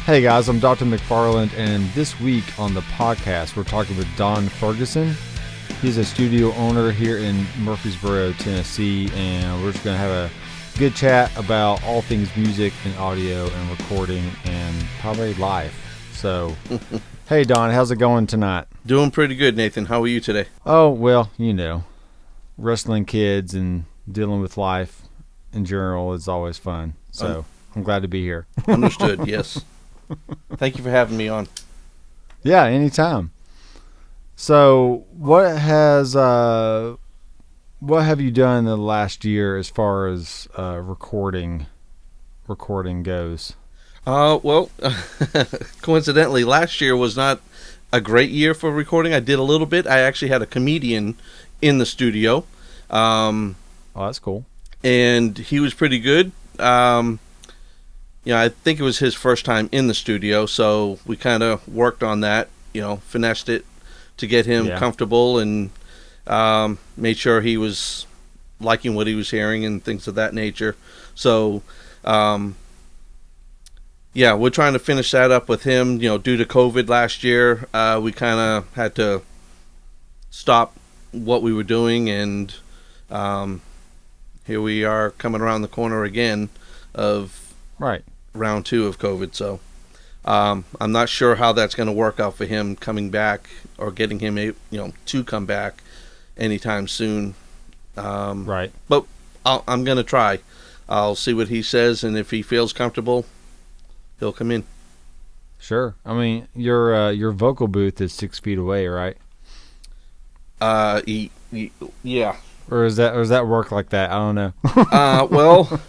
Hey guys, I'm Dr. Mcfarland, and this week on the podcast, we're talking with Don Ferguson. He's a studio owner here in Murfreesboro, Tennessee, and we're just going to have a good chat about all things music and audio and recording and probably life. So, hey Don, how's it going tonight? Doing pretty good, Nathan. How are you today? Oh, well, you know, wrestling kids and dealing with life in general is always fun. So, I'm glad to be here. Understood, yes. Thank you for having me on. Yeah, anytime. So, what have you done in the last year as far as recording goes? Well, coincidentally, last year was not a great year for recording. I did a little bit. I actually had a comedian in the studio. Oh, that's cool. And he was pretty good. I think it was his first time in the studio, so we kind of worked on that, finessed it to get him comfortable and made sure he was liking what he was hearing and things of that nature. So, we're trying to finish that up with him. Due to COVID last year, we kind of had to stop what we were doing, and here we are coming around the corner again of round 2 of COVID. So I'm not sure how that's going to work out for him coming back or getting him to come back anytime soon. But I'm going to try. I'll see what he says, and if he feels comfortable, he'll come in. Sure. I mean, your vocal booth is 6 feet away, right? Yeah. Or does that work like that? I don't know. Well,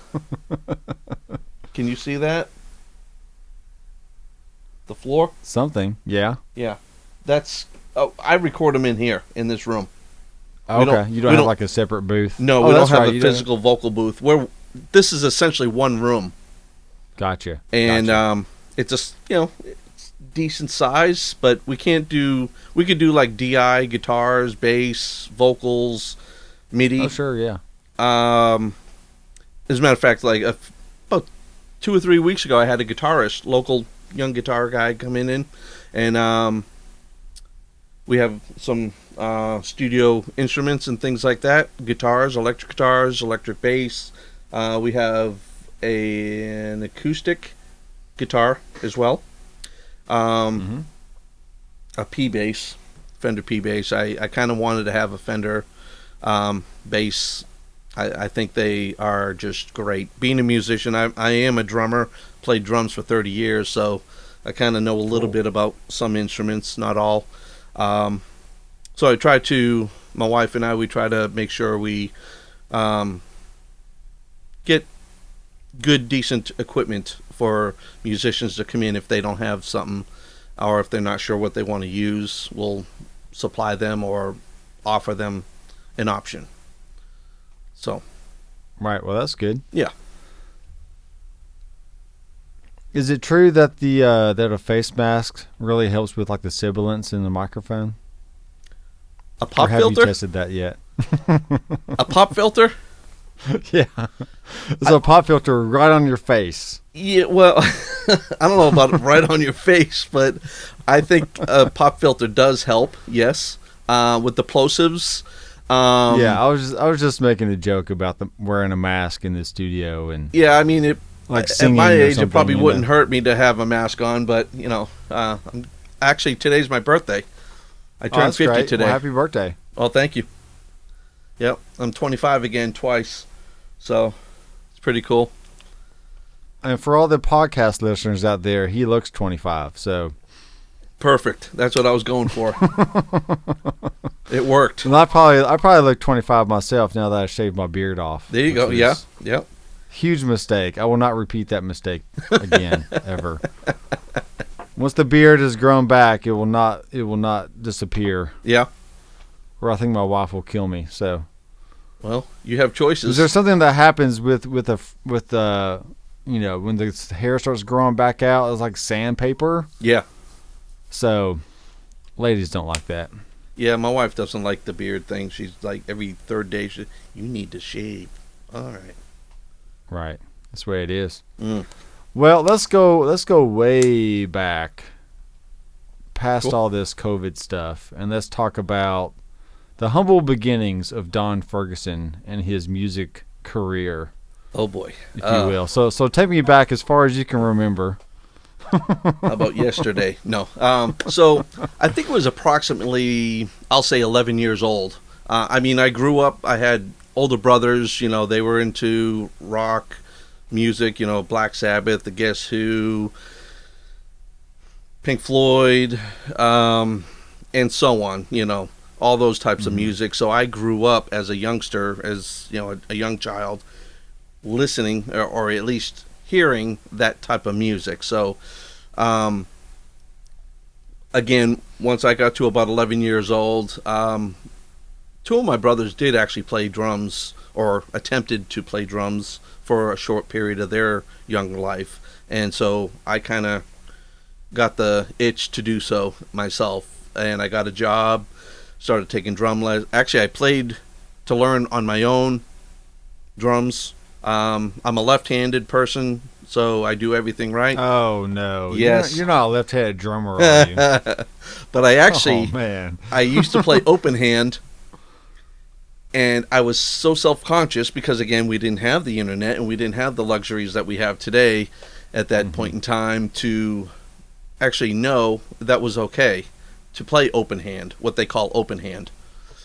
can you see that? The floor? Something, yeah. Yeah. I record them in here, in this room. Okay, you don't have like a separate booth? No, we don't have a physical vocal booth. This is essentially one room. Gotcha. And it's just, it's decent size, but we could do like DI, guitars, bass, vocals, MIDI. Oh, sure, yeah. As a matter of fact, like about 2 or 3 weeks ago, I had a guitarist, local young guitar guy, come in, and we have some studio instruments and things like that: guitars, electric bass. We have an acoustic guitar as well. A P bass, Fender P bass. I kind of wanted to have a Fender bass. I think they are just great. Being a musician, I am a drummer, played drums for 30 years, so I kind of know a little bit about some instruments, not all. So my wife and I, we try to make sure we get good, decent equipment for musicians to come in if they don't have something, or if they're not sure what they want to use, we'll supply them or offer them an option. So, right. Well, that's good. Yeah. Is it true that that a face mask really helps with like the sibilance in the microphone? A pop or have filter? You tested that yet? A pop filter? Yeah. It's a pop filter right on your face. Yeah. Well, I don't know about right on your face, but I think a pop filter does help. Yes. With the plosives. Yeah, I was just making a joke about wearing a mask in the studio, and yeah, I mean, like at my age, it probably wouldn't know. hurt me to have a mask on, but actually today's my birthday. I turned 50 great. today. Well, happy birthday! Oh, thank you. Yep, I'm 25 again twice, so it's pretty cool. And for all the podcast listeners out there, he looks 25, so perfect. That's what I was going for. It worked. And I probably look 25 myself now that I shaved my beard off. There you go. Yeah. Yep. Huge mistake. I will not repeat that mistake again ever. Once the beard is grown back, it will not disappear. Yeah. Or I think my wife will kill me. So. Well, you have choices. Is there something that happens with when the hair starts growing back out? It's like sandpaper. Yeah. So, ladies don't like that. Yeah, my wife doesn't like the beard thing. She's like every third day, you need to shave. All right. Right. That's the way it is. Well, let's go way back past all this COVID stuff, and let's talk about the humble beginnings of Don Ferguson and his music career. Oh boy, if you will. So take me back as far as you can remember. How about yesterday? No. So I think it was approximately, I'll say 11 years old. I mean, I grew up, I had older brothers, they were into rock music, Black Sabbath, The Guess Who, Pink Floyd, and so on, all those types of music. So I grew up as a youngster, as, a young child, listening or at least hearing that type of music. So, again, once I got to about 11 years old, two of my brothers did actually play drums or attempted to play drums for a short period of their young life. And so I kind of got the itch to do so myself. And I got a job, started taking drum lessons. Actually, I played to learn on my own drums. I'm a left-handed person, so I do everything right. Oh, no. Yes. You're not a left-handed drummer, are you? But I actually, oh, man. I used to play open hand, and I was so self-conscious because, again, we didn't have the internet and we didn't have the luxuries that we have today at that point in time to actually know that was okay to play open hand, what they call open hand.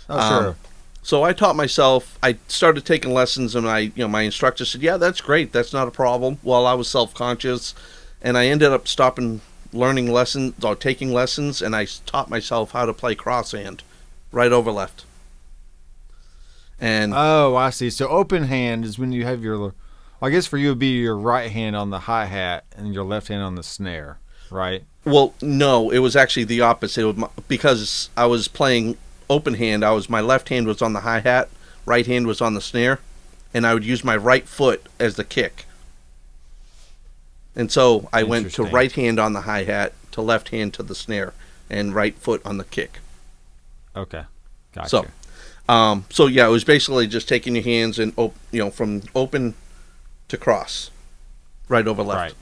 Oh, sure. So I taught myself. I started taking lessons, and my instructor said, "Yeah, that's great. That's not a problem." Well, I was self-conscious, and I ended up stopping learning lessons or taking lessons, and I taught myself how to play crosshand, right over left. And oh, I see. So open hand is when you have your, I guess for you it would be your right hand on the hi-hat and your left hand on the snare, right? Well, no, it was actually the opposite. Because I was playing open hand, my left hand was on the hi-hat, right hand was on the snare, and I would use my right foot as the kick. And so I went to right hand on the hi-hat, to left hand to the snare, and right foot on the kick. Okay, gotcha. So yeah, it was basically just taking your hands and from open to cross, right over left. Right.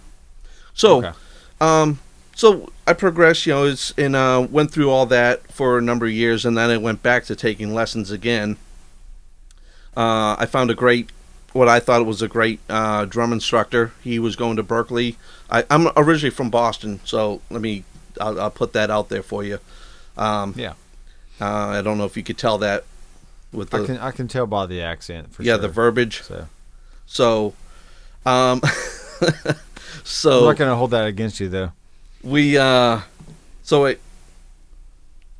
So, okay. So I progressed, and went through all that for a number of years, and then I went back to taking lessons again. I found what I thought was a great drum instructor. He was going to Berkeley. I'm originally from Boston, so I'll put that out there for you. Yeah. I don't know if you could tell that with the. I can tell by the accent for sure. Yeah, the verbiage. So, I'm not gonna hold that against you though.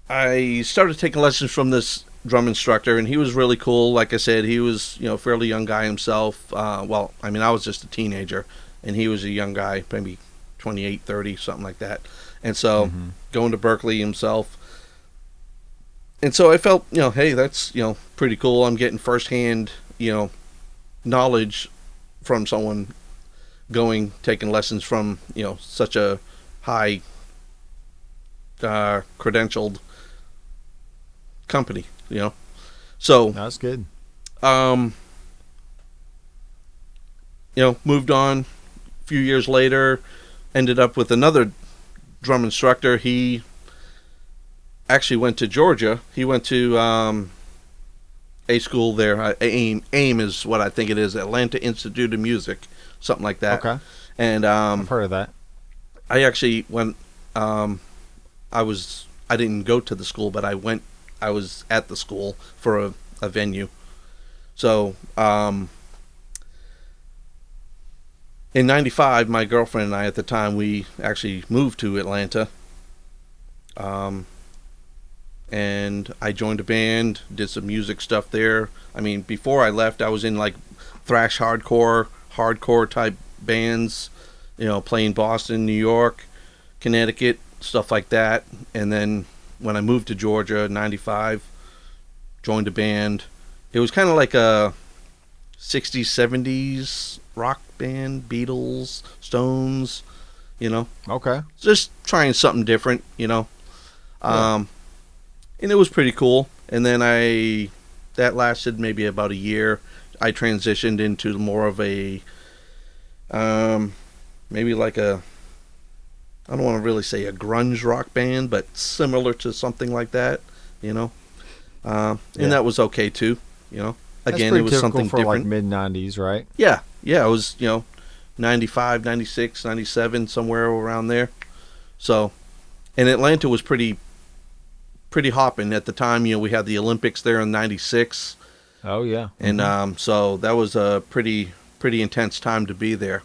I started taking lessons from this drum instructor, and he was really cool. Like I said, he was, a fairly young guy himself. I was just a teenager, and he was a young guy, maybe 28, 30, something like that. And so, going to Berkeley himself. And so I felt, hey, that's, pretty cool. I'm getting firsthand, knowledge from someone taking lessons from, such a high credentialed company, So that's good. Moved on a few years later, ended up with another drum instructor. He actually went to Georgia. He went to a school there. AIM is what I think it is, Atlanta Institute of Music, something like that. Okay. And I've heard of that. I actually went. I didn't go to the school, but I was at the school for a venue. So in '95, my girlfriend and I at the time, we actually moved to Atlanta. And I joined a band, did some music stuff there. Before I left, I was in like thrash hardcore type bands, playing Boston, New York, Connecticut, stuff like that. And then when I moved to Georgia in '95, joined a band. It was kind of like a 60s, 70s rock band, Beatles, Stones, Okay. Just trying something different, Yeah. And it was pretty cool. And then that lasted maybe about a year. I transitioned into more of a maybe like a, I don't want to really say a grunge rock band, but similar to something like that, you know. And that was okay too, you know. Again, it was something for different. Like mid-90s, right? Yeah, it was, 95, 96, 97, somewhere around there. So, and Atlanta was pretty hopping at the time. We had the Olympics there in '96. Oh yeah. And so that was a pretty intense time to be there.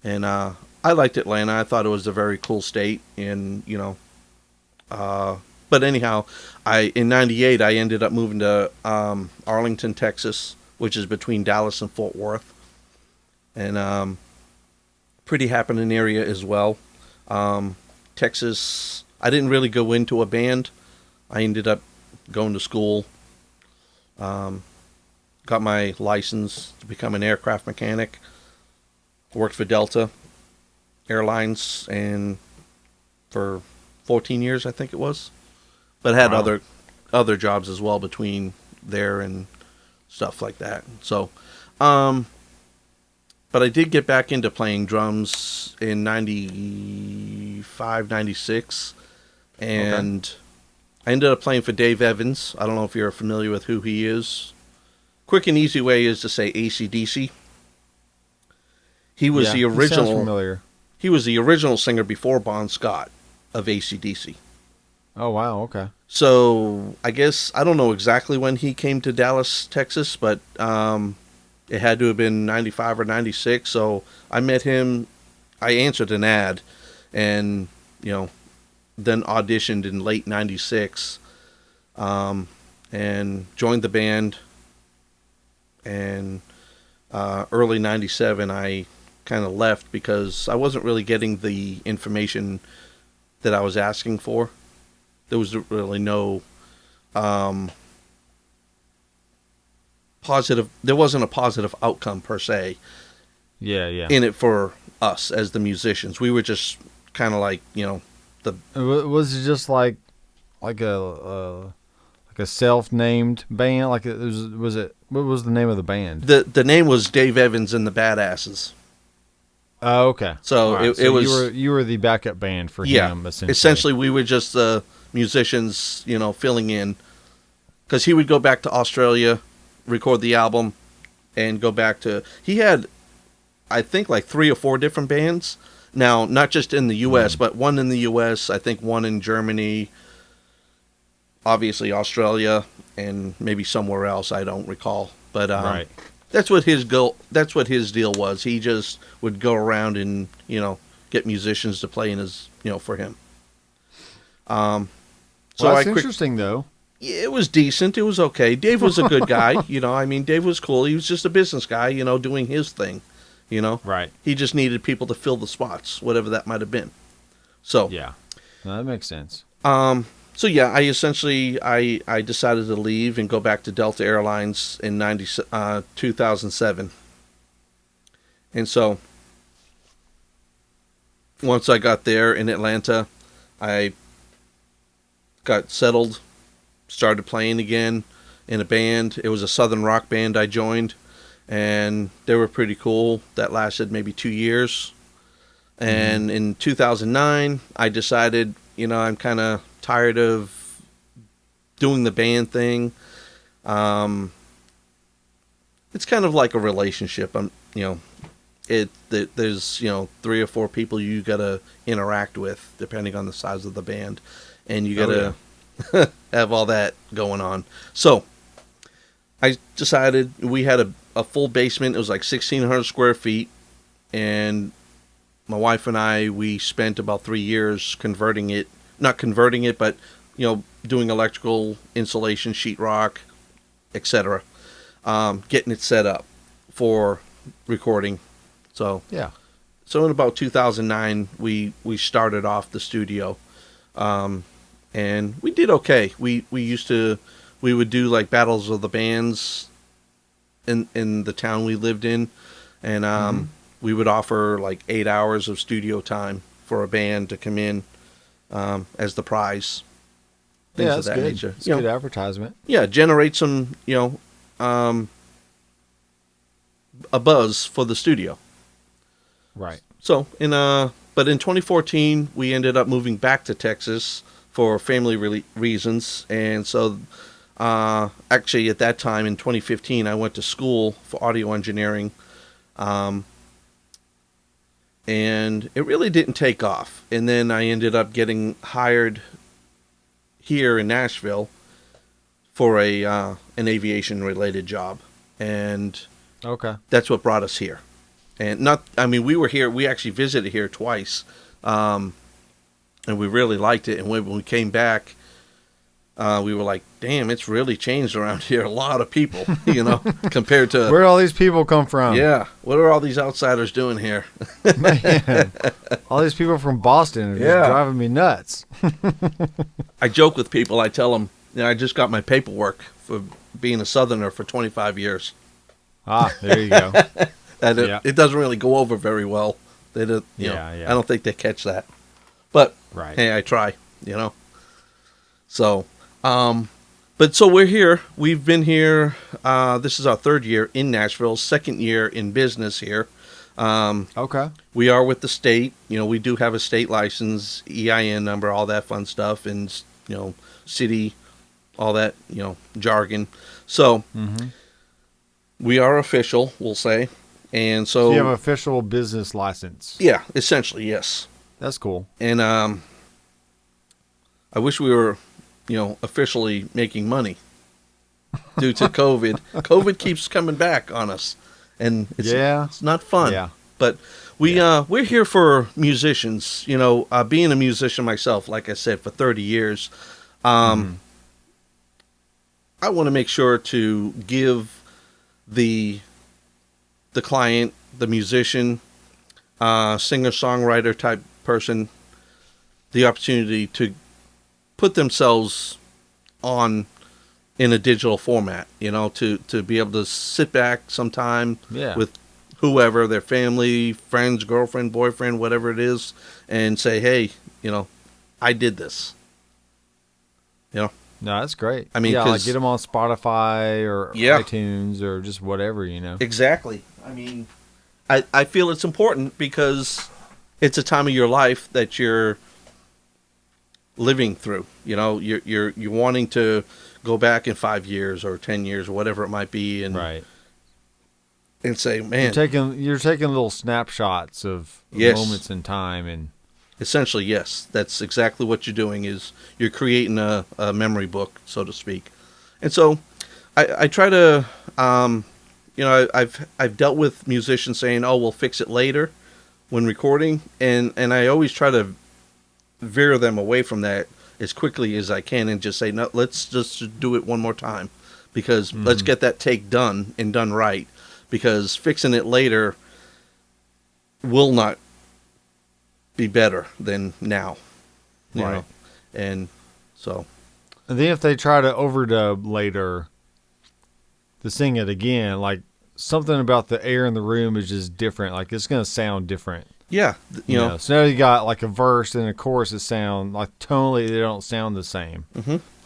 And I liked Atlanta. I thought it was a very cool state. And but anyhow, in '98 I ended up moving to Arlington, Texas, which is between Dallas and Fort Worth, and pretty happening area as well. Texas, I didn't really go into a band. I ended up going to school, got my license to become an aircraft mechanic, worked for Delta Airlines and for 14 years, I think it was. But I had other jobs as well between there and stuff like that. So, but I did get back into playing drums in 95, 96. And I ended up playing for Dave Evans. I don't know if you're familiar with who he is. Quick and easy way is to say AC/DC. He was the original. He sounds familiar. He was the original singer before Bon Scott of AC/DC. Oh wow, okay. So I guess I don't know exactly when he came to Dallas, Texas, but it had to have been 95 or 96. So I met him. I answered an ad, and then auditioned in late '96, and joined the band. And early '97, I kind of left because I wasn't really getting the information that I was asking for. There was really no positive. There wasn't a positive outcome per se. Yeah. In it for us as the musicians. We were just kind of like the. Was it just like a self-named band? Like it was it? What was the name of the band? The name was Dave Evans and the Badasses. Oh, okay. So right. it was you were the backup band for him. Essentially, we were just the musicians, filling in, because he would go back to Australia, record the album, and go back to. He had, I think, like 3 or 4 different bands. Now, not just in the U.S., but one in the U.S., I think one in Germany, obviously Australia, and maybe somewhere else. I don't recall, but right. That's what his goal. That's what his deal was. He just would go around and get musicians to play in his for him. So that's interesting though. Yeah, it was decent. It was okay. Dave was a good guy. I mean, Dave was cool. He was just a business guy. Doing his thing. Right. He just needed people to fill the spots, whatever that might have been. So yeah, that makes sense. So yeah, I essentially I decided to leave and go back to Delta Airlines in 2007. And so once I got there in Atlanta, I got settled, started playing again in a band. It was a southern rock band I joined, and they were pretty cool. That lasted maybe 2 years. And in 2009, I decided, I'm kind of tired of doing the band thing. It's kind of like a relationship. There's 3 or 4 people you gotta interact with depending on the size of the band, and you gotta have all that going on. So I decided we had a full basement. It was like 1,600 square feet, and my wife and we spent about 3 years not converting it, but doing electrical insulation, sheetrock, etc. Getting it set up for recording. So yeah. So in about 2009, we started off the studio, and we did okay. We would do like battles of the bands in the town we lived in, and we would offer like 8 hours of studio time for a band to come in as the prize. Things Yeah, of that good. nature. It's good advertisement. Yeah, generate some a buzz for the studio. Right. But in 2014, we ended up moving back to Texas for family reasons, and so actually at that time in 2015, I went to school for audio engineering, and it really didn't take off. And then I ended up getting hired here in Nashville for an aviation related job, and that's what brought us here. And we were here. We actually visited here twice, and we really liked it. And when we came back, we were like, "Damn, it's really changed around here. A lot of people, compared to where all these people come from." Yeah, what are all these outsiders doing here? Man, all these people from Boston are just driving me nuts. I joke with people. I tell them, I just got my paperwork for being a Southerner for 25 years. Ah, there you go. It doesn't really go over very well. I don't think they catch that. But hey, I try, So, so we're here. We've been here. This is our third year in Nashville, second year in business here. We are with the state. We do have a state license, EIN number, all that fun stuff, and city, all that jargon. So we are official, we'll say. And so you have an official business license. Yeah, essentially, yes. That's cool. And I wish we were, officially making money due to COVID. COVID keeps coming back on us, and it's not fun. Yeah. But we're here for musicians. Being a musician myself, like I said, for 30 years, I want to make sure to give the client, the musician, singer-songwriter type person, the opportunity to put themselves on in a digital format, to be able to sit back sometime with whoever, their family, friends, girlfriend, boyfriend, whatever it is, and say, hey, I did this. No, that's great. I mean, like get them on Spotify or iTunes or just whatever, Exactly. I mean, I feel it's important because it's a time of your life that you're living through. You're wanting to go back in 5 years or 10 years or whatever it might be, and and say, man, you're taking little snapshots of moments in time, and essentially, yes, that's exactly what you're doing. Is you're creating a memory book, so to speak. And so I try to I've dealt with musicians saying, "Oh, we'll fix it later," when recording, and I always try to veer them away from that as quickly as I can, and just say, "No, let's just do it one more time, because let's get that take done and done right, because fixing it later will not be better than now." You know? And so, and then if they try to overdub later to sing it again, like something about the air in the room is just different. Like it's going to sound different. Yeah. You know. So now you got like a verse and a chorus that sound like tonally, they don't sound the same.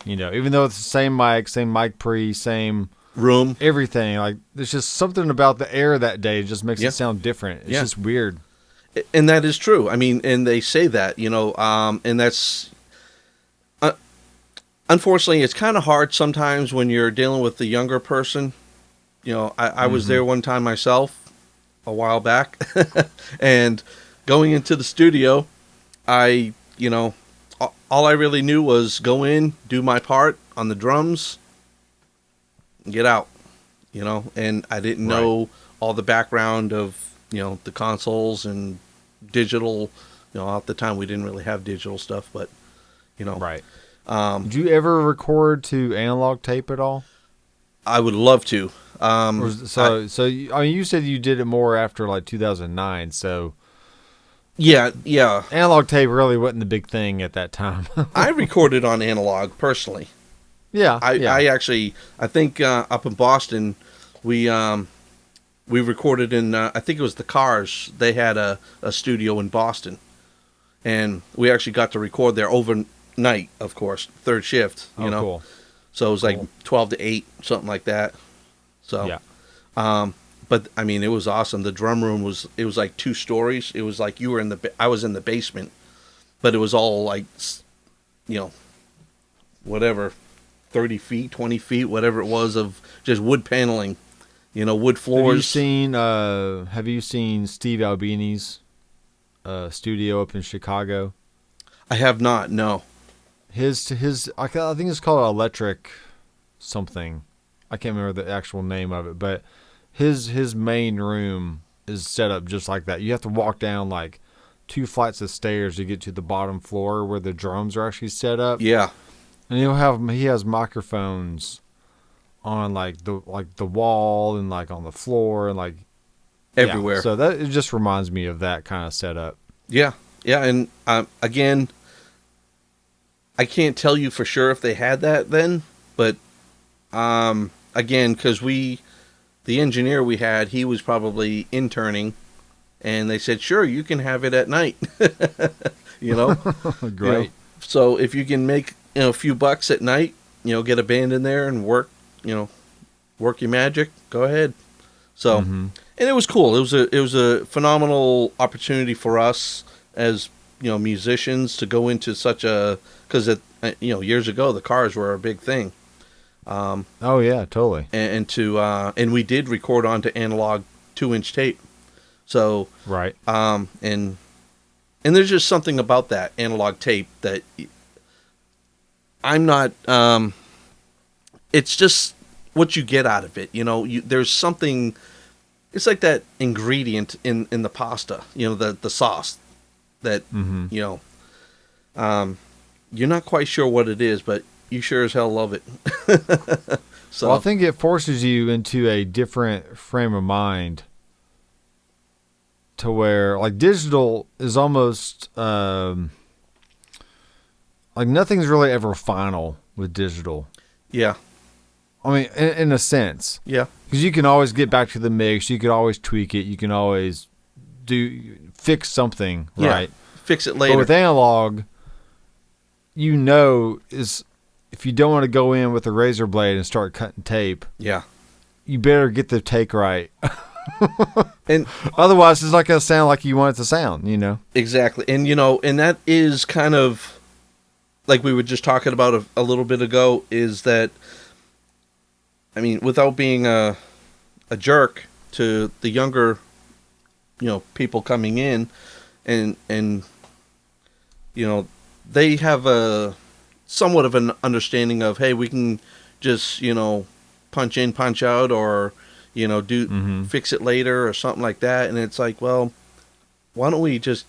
Even though it's the same mic pre, same room, everything. Like there's just something about the air that day just makes it sound different. It's just weird. And that is true. I mean, and they say that, and that's, unfortunately, it's kind of hard sometimes when you're dealing with the younger person. I was there one time myself a while back, and going into the studio, all I really knew was go in, do my part on the drums, and get out, and I didn't know all the background of, the consoles and digital. At the time we didn't really have digital stuff, but, Did you ever record to analog tape at all? I would love to. You said you did it more after like 2009, so yeah, analog tape really wasn't the big thing at that time. I recorded on analog personally. I actually, I think up in Boston, we recorded in I think it was the Cars. They had a studio in Boston, and we actually got to record there overnight, of course, third shift. Cool. So it was like 12 to 8, something like that. So, But I mean, it was awesome. The drum room was like 2 stories. It was like you were I was in the basement, but it was all like, whatever, 30 feet, 20 feet, whatever it was, of just wood paneling, wood floors. Have you seen Steve Albini's studio up in Chicago? I have not, no. His I think it's called Electric something. I can't remember the actual name of it, but his main room is set up just like that. You have to walk down like 2 flights of stairs to get to the bottom floor where the drums are actually set up. Yeah. And he has microphones on like the wall and like on the floor and like everywhere. Yeah. So it just reminds me of that kind of setup. Yeah. Yeah, and again, I can't tell you for sure if they had that then, but again, because the engineer we had, he was probably interning, and they said, sure, you can have it at night. Great. So if you can make a few bucks at night, get a band in there and work your magic, go ahead. So, and it was cool. It was a phenomenal opportunity for us as musicians to go into such a, because years ago the cars were a big thing. Oh yeah, totally. And we did record onto analog 2-inch tape. So right. And there's just something about that analog tape that I'm not. It's just what you get out of it. There's something. It's like that ingredient in the pasta. The sauce that you're not quite sure what it is, but you sure as hell love it. So well, I think it forces you into a different frame of mind to where like digital is almost like nothing's really ever final with digital. Yeah. I mean, in a sense. Yeah. Because you can always get back to the mix. You can always tweak it. You can always fix something, right? Fix it later. But with analog, is if you don't want to go in with a razor blade and start cutting tape, yeah, you better get the take right. And otherwise, it's not going to sound like you want it to sound, Exactly. And, and that is kind of like we were just talking about a little bit ago, is that, I mean, without being a jerk to the younger, people coming in and they have a somewhat of an understanding of, hey, we can just, punch in, punch out, or, fix it later or something like that. And it's like, well, why don't we just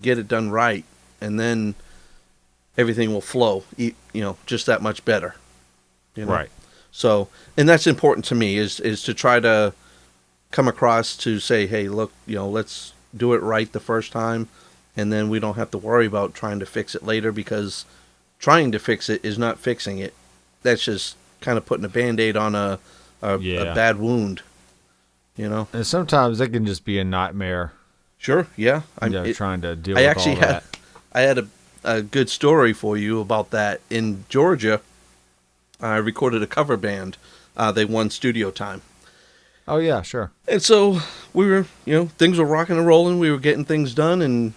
get it done right, and then everything will flow, just that much better. Right. So, and that's important to me, is to try to come across to say, hey, look, let's do it right the first time, and then we don't have to worry about trying to fix it later, because trying to fix it is not fixing it. That's just kind of putting a Band-Aid on a bad wound, And sometimes it can just be a nightmare. Sure, yeah. Trying to deal with all that. I had a good story for you about that. In Georgia, I recorded a cover band. They won studio time. Oh, yeah, sure. And so we were, things were rocking and rolling. We were getting things done, and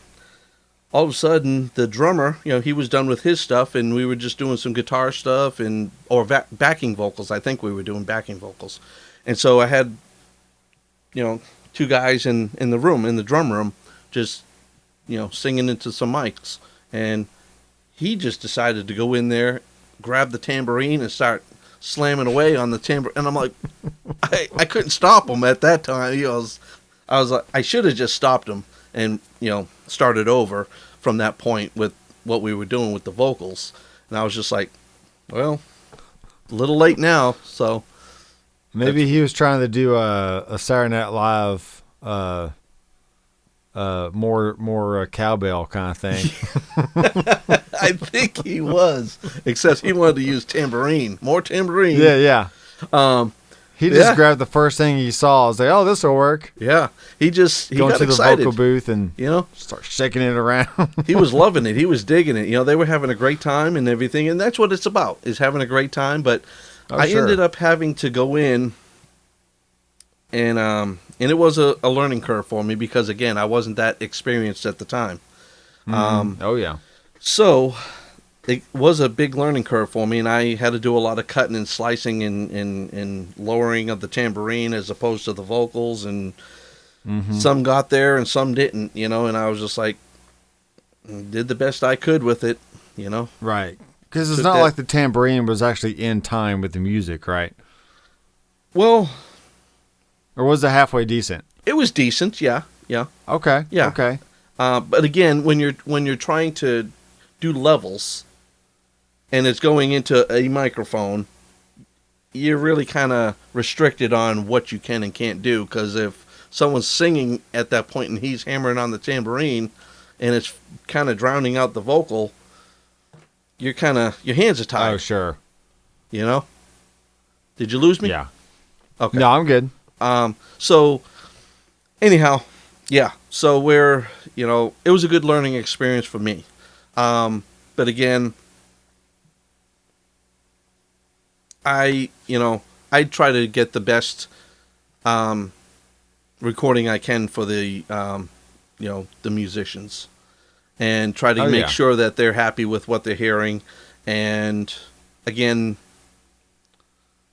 all of a sudden, the drummer, he was done with his stuff, and we were just doing some guitar stuff or backing vocals. I think we were doing backing vocals. And so I had, 2 guys in the room, in the drum room, just, singing into some mics. And he just decided to go in there, grab the tambourine, and start slamming away on the tambourine. And I'm like, I couldn't stop him at that time. I was like, I should have just stopped him and, started over from that point with what we were doing with the vocals. And I was just like, well, a little late now. So maybe he was trying to do a Saturday Night Live, more cowbell kind of thing. I think he was, except he wanted to use tambourine, more tambourine. Yeah. He just grabbed the first thing he saw. I was like, oh, this will work. Yeah. He got to excited. The vocal booth and start shaking it around. He was loving it. He was digging it. They were having a great time and everything. And that's what it's about, is having a great time. But I ended up having to go in and it was a learning curve for me because again I wasn't that experienced at the time. Oh yeah. So it was a big learning curve for me, and I had to do a lot of cutting and slicing and lowering of the tambourine as opposed to the vocals, and some got there and some didn't, and I was just like, did the best I could with it, Right. Because it's not like the tambourine was actually in time with the music, right? Well, or was it halfway decent? It was decent, yeah. Okay. Yeah. Okay. But again, when you're trying to do levels, and it's going into a microphone, you're really kind of restricted on what you can and can't do. Because if someone's singing at that point and he's hammering on the tambourine, and it's kind of drowning out the vocal, your hands are tied. Oh, sure. Did you lose me? Yeah. Okay. No, I'm good. So anyhow, yeah. So it was a good learning experience for me. But again, I try to get the best recording I can for the the musicians, and try to make sure that they're happy with what they're hearing. And again,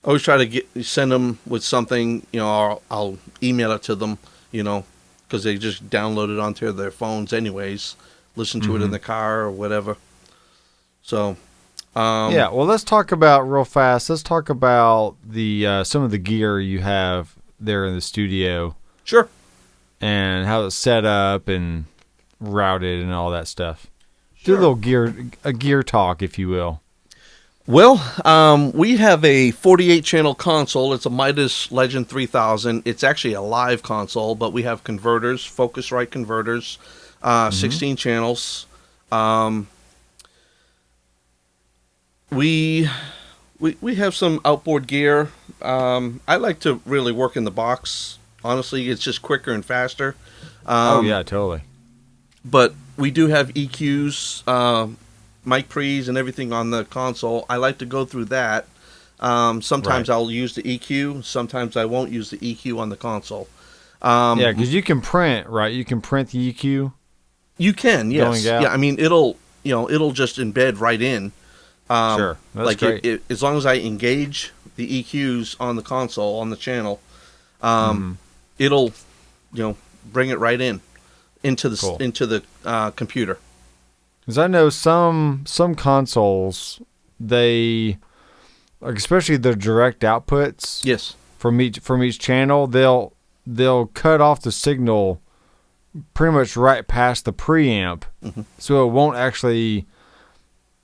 always try to send them with something, or I'll email it to them, because they just download it onto their phones anyways, listen to it in the car or whatever. So, yeah, well, let's talk about real fast. Let's talk about the some of the gear you have there in the studio. Sure. And how it's set up and routed and all that stuff. Sure. Do a little gear talk, if you will. Well, we have a 48-channel console. It's a Midas Legend 3000. It's actually a live console, but we have converters, Focusrite converters, 16 channels. We have some outboard gear. I like to really work in the box. Honestly, it's just quicker and faster. Oh, yeah, totally. But we do have EQs, mic pre's and everything on the console. I like to go through that. Sometimes I'll use the EQ. Sometimes I won't use the EQ on the console. Yeah, because you can print, right? You can print the EQ. You can, yes. Yeah, I mean, it'll just embed right in. Sure, that's great. As long as I engage the EQs on the console, on the channel, it'll, bring it right into the computer. Because I know some consoles, they, like especially the direct outputs. Yes. From each channel, they'll cut off the signal pretty much right past the preamp, so it won't actually.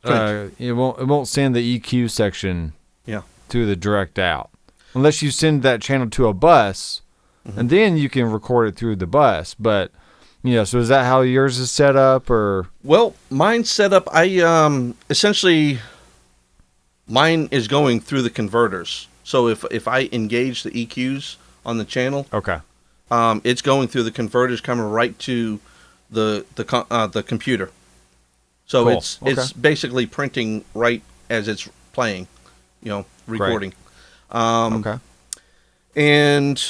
It won't send the EQ section to the direct out unless you send that channel to a bus, and then you can record it through the bus. But so is that how yours is set up, or? Well, mine's set up. Essentially mine is going through the converters. So if I engage the EQs on the channel, it's going through the converters, coming right to the computer. So it's basically printing right as it's playing, recording. And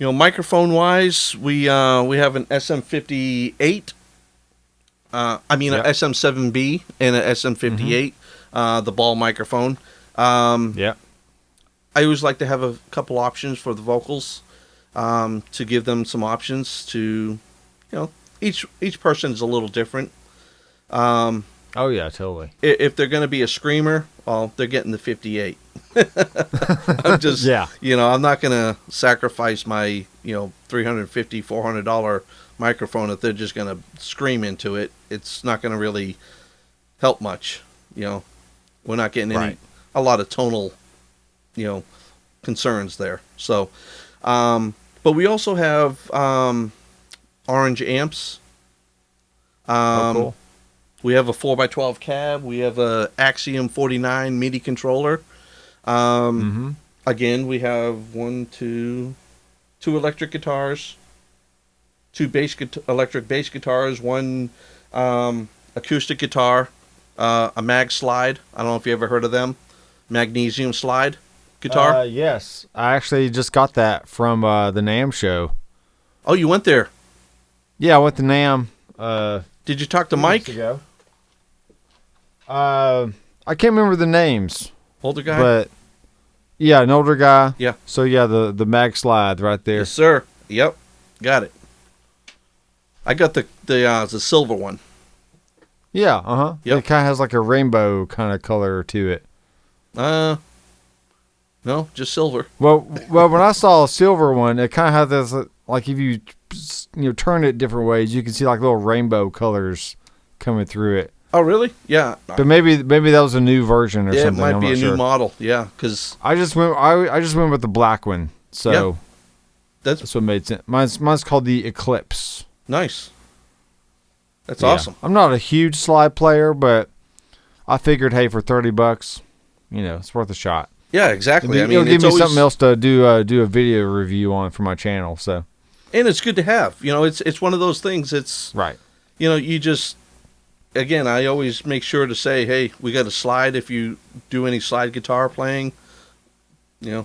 microphone wise, we have an SM58. A SM7B and an SM58, the ball microphone. I always like to have a couple options for the vocals, to give them some options to, each person's a little different. Oh yeah, totally. If they're going to be a screamer, well, they're getting the 58. I'm just, I'm not going to sacrifice my, $350, $400 microphone if they're just going to scream into it. It's not going to really help much. We're not getting a lot of tonal, concerns there. So, but we also have orange amps. Cool. We have a 4x12 cab. We have a Axiom 49 MIDI controller. Again, we have two electric guitars, two electric bass guitars, one acoustic guitar, a mag slide. I don't know if you ever heard of them. Magnesium slide. guitar? Yes. I actually just got that from the NAMM show. Oh, you went there. Yeah, I went to NAMM. Did you talk to 2 Mike? weeks ago. I can't remember the names, Older guy? but yeah, an older guy. Yeah. So yeah, the mag slide right there. Yes, sir. Yep. Got it. I got the silver one. Yeah, Yep. It kind of has like a rainbow kind of color to it. No, just silver. Well, when I saw a silver one, it kind of had this like if you turn it different ways, you can see like little rainbow colors coming through it. Oh, really? Yeah. But maybe that was a new version or Yeah, something. it might I'm be not a sure. new model. Yeah, because I just went with the black one. So Yeah. that's what made sense. Mine's called the Eclipse. nice. That's Yeah. awesome. I'm not a huge slide player, but I figured, hey, for $30, it's worth a shot. Yeah, exactly. It'll give it's me always, something else to do a video review on for my channel. So and it's good to have. It's one of those things. It's right. you just, again, I always make sure to say, hey, we got a slide if you do any slide guitar playing.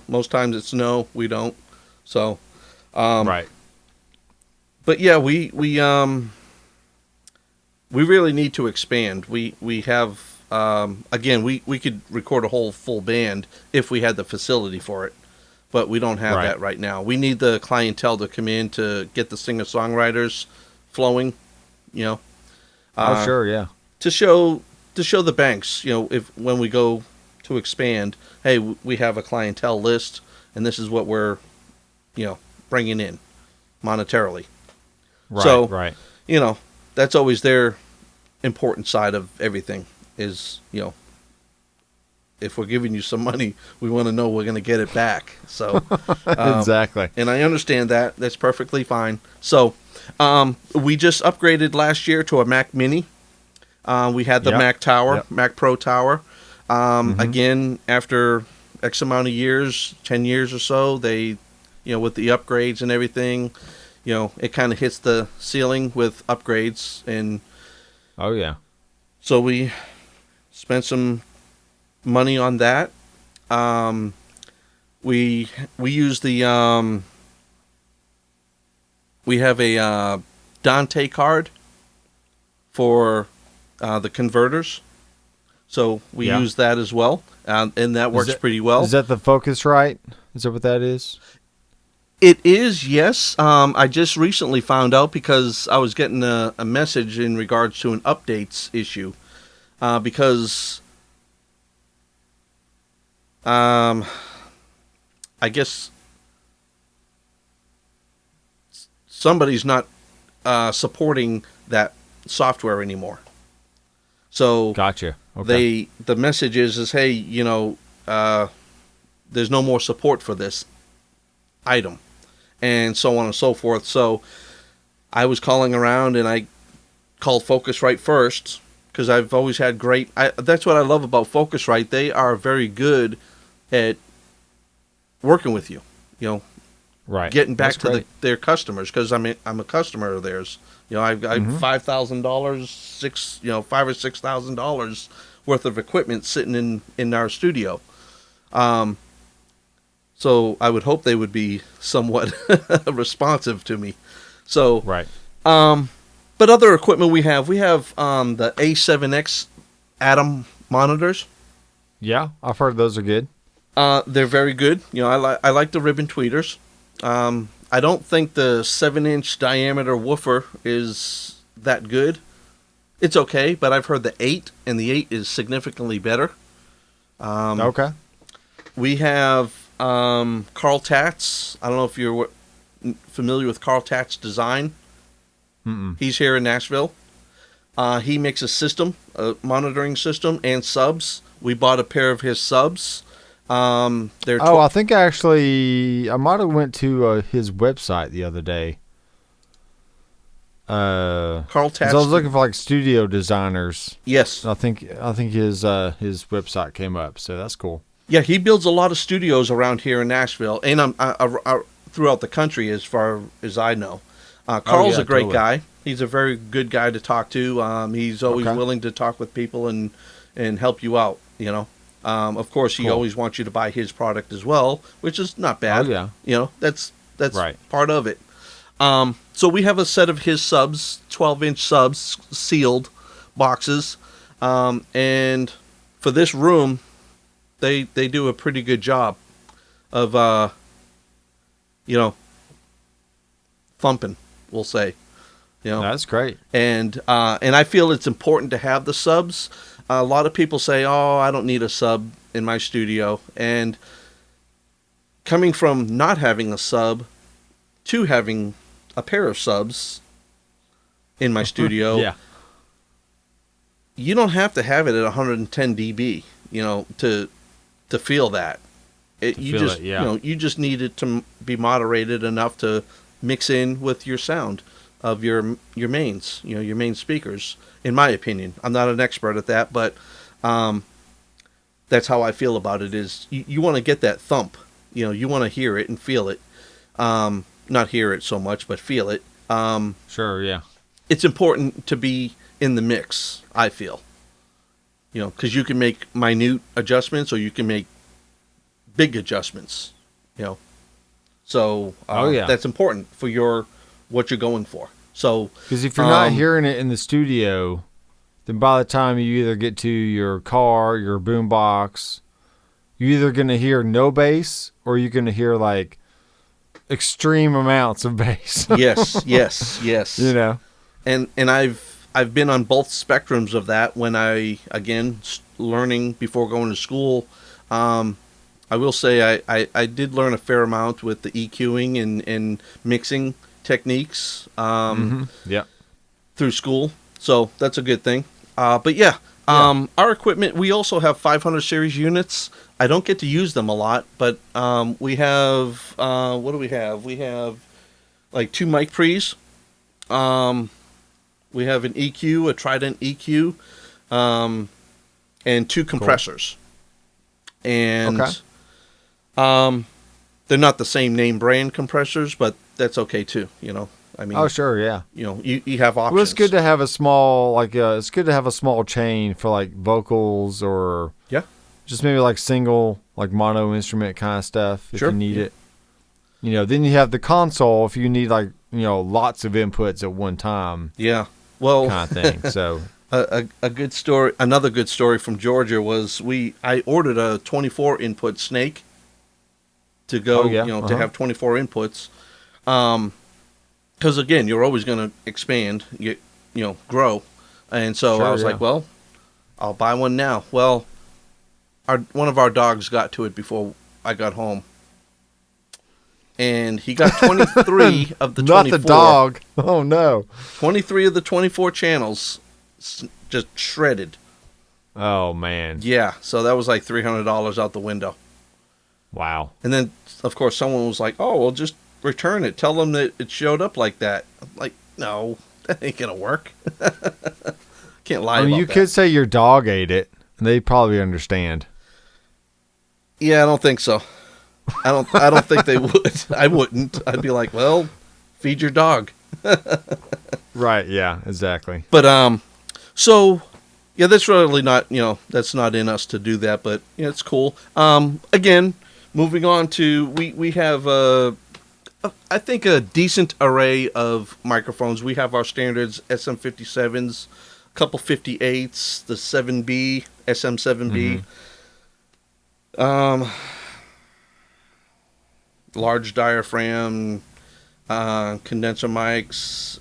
Most times it's no, we don't. So, Right. But yeah, we really need to expand. We have, again, we could record a whole full band if we had the facility for it, but we don't have Right. that right now. We need the clientele to come in to get the singer-songwriters flowing, Oh, sure, yeah. to show the banks, if when we go to expand, hey, we have a clientele list, and this is what we're, bringing in monetarily. Right, So, right. That's always their important side of everything is, if we're giving you some money, we want to know we're going to get it back. So, Exactly. and I understand that. That's perfectly fine. So, we just upgraded last year to a Mac Mini. We had the Yep. Mac Tower, Yep. Mac Pro Tower. Again, after X amount of years, 10 years or so, they, with the upgrades and everything, it kind of hits the ceiling with upgrades. And Oh, yeah. so we spent some money on that. We use the, we have a Dante card for the converters. So we Yeah. use that as well. And that works pretty well. Is that the Focusrite? Is that what that is? It is, yes. I just recently found out because I was getting a message in regards to an updates issue. Because I guess somebody's not supporting that software anymore. So Gotcha. Okay. the message is hey, there's no more support for this item, and so on and so forth. So I was calling around, and I called Focusrite first because I've always had great. That's what I love about Focusrite. They are very good at working with you. Right. Getting back That's to great. their customers, because I'm a customer of theirs. I've $5,000, $5,000 or $6,000 worth of equipment sitting in our studio. So I would hope they would be somewhat responsive to me. So Right. but other equipment we have the A7X Atom monitors. Yeah, I've heard those are good. They're very good. I like the ribbon tweeters. I don't think the 7-inch diameter woofer is that good. It's okay, but I've heard the 8, and the 8 is significantly better. Okay. We have Carl Tatz. I don't know if you're familiar with Carl Tatz Design. Mm-mm. He's here in Nashville. He makes a monitoring system, and subs. We bought a pair of his subs. They're I think I might have went to his website the other day. Carl 'Cause Tatz. I was looking for like studio designers. Yes. I think his website came up, so that's cool. Yeah, he builds a lot of studios around here in Nashville, and throughout the country, as far as I know. Carl's yeah, a great totally. guy. He's a very good guy to talk to. He's always Okay. willing to talk with people and help you out. Of course, he Cool. always wants you to buy his product as well, which is not bad. Oh, yeah. You know, that's Right. part of it. So we have a set of his subs, 12-inch subs, sealed boxes, and for this room, they do a pretty good job of thumping, we'll say. That's great. And I feel it's important to have the subs. A lot of people say, "Oh, I don't need a sub in my studio," and coming from not having a sub to having a pair of subs in my studio, Yeah. you don't have to have it at 110 dB, to feel that. You just need it to be moderated enough to mix in with your sound of your mains, your main speakers. In my opinion, I'm not an expert at that, but that's how I feel about it. Is you want to get that thump, you want to hear it and feel it. Not hear it so much, but feel it. Sure. Yeah. It's important to be in the mix, I feel. Because you can make minute adjustments or you can make big adjustments. So that's important for what you're going for. So because if you're not hearing it in the studio, then by the time you either get to your car, your boombox, you're either going to hear no bass or you're going to hear like extreme amounts of bass. yes. And I've been on both spectrums of that when learning before going to school. I will say I did learn a fair amount with the EQing and mixing techniques through school. So that's a good thing. But our equipment, we also have 500 series units. I don't get to use them a lot, but we have, what do we have? We have like 2 mic pre's. We have an EQ, a Trident EQ, and 2 compressors. Cool. And they're not the same name brand compressors, but that's okay too. I mean, oh sure, yeah. You have options. Well, it's good to have a small chain for like vocals or just maybe like single like mono instrument kind of stuff if you need it. Then you have the console if you need like lots of inputs at one time. Yeah, well, kind of thing. So a good story. Another good story from Georgia was I ordered a 24 input snake to go to have 24 inputs. Because again, you're always going to expand, grow, and so I was like, well, I'll buy one now. Well, one of our dogs got to it before I got home, and he got 23 of the 24. Not the dog. Oh no! 23 of the 24 channels just shredded. Oh man! Yeah, so that was like $300 out the window. Wow! And then, of course, someone was like, "Oh, well, just return it. Tell them that it showed up like that." I'm like, no, that ain't gonna work. Can't lie. You could say your dog ate it, and they probably understand. Yeah, I don't think so. I don't think they would. I wouldn't. I'd be like, well, feed your dog. Right. Yeah. Exactly. But so yeah, that's really not that's not in us to do that. But it's cool. Again, moving on to we have I think a decent array of microphones. We have our standards SM57s, a couple 58s, the 7B, SM7B. Large diaphragm, condenser mics,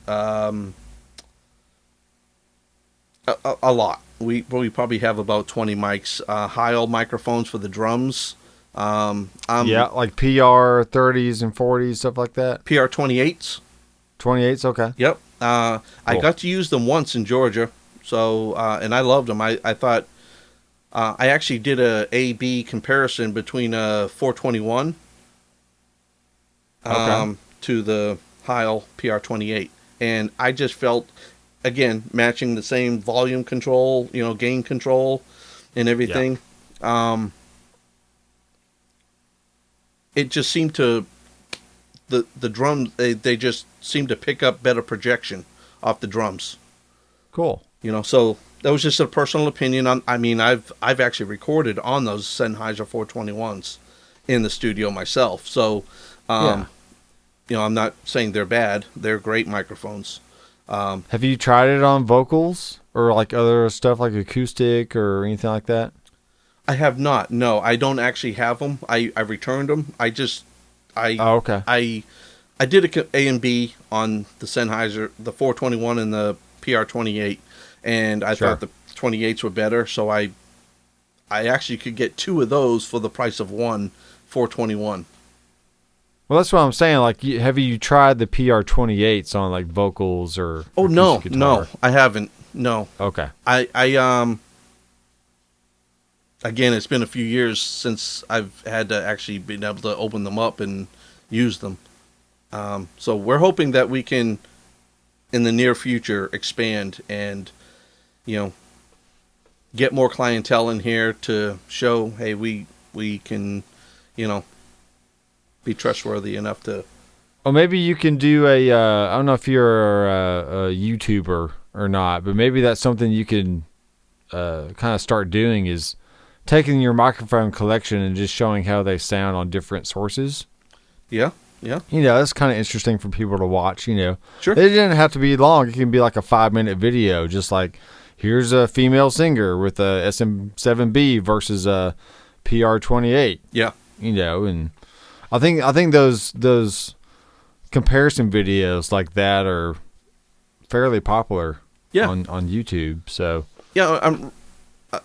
a lot. We probably have about 20 mics. Heil microphones for the drums. Like PR 30s and 40s, stuff like that. PR 28s. 28s, okay. Yep. Cool. I got to use them once in Georgia, so and I loved them. I thought I actually did a A/B comparison between a 421 to the Heil PR28, and I just felt, again, matching the same volume control, gain control, and everything. Yeah. It just seemed to the drums. They just seemed to pick up better projection off the drums. Cool. So that was just a personal opinion. I mean, I've actually recorded on those Sennheiser 421s in the studio myself. So, I'm not saying they're bad. They're great microphones. Have you tried it on vocals or like other stuff like acoustic or anything like that? I have not. No, I don't actually have them. I returned them. Oh, okay. I did A and B on the Sennheiser, the 421 and the PR28, and I thought the 28s were better. So I actually could get 2 of those for the price of one 421. Well, that's what I'm saying. Like, have you tried the PR28s on like vocals or? Oh no, I haven't. No. Okay. I again, it's been a few years since I've had to actually been able to open them up and use them. So we're hoping that we can, in the near future, expand and, get more clientele in here to show, hey, we can, be trustworthy enough to. Well, maybe you can do I don't know if you're a YouTuber or not, but maybe that's something you can kind of start doing is taking your microphone collection and just showing how they sound on different sources. Yeah. Yeah. That's kind of interesting for people to watch, Sure. It didn't have to be long. It can be like a 5-minute video, just like here's a female singer with a SM7B versus a PR28. Yeah. And I think those comparison videos like that are fairly popular on YouTube. So yeah,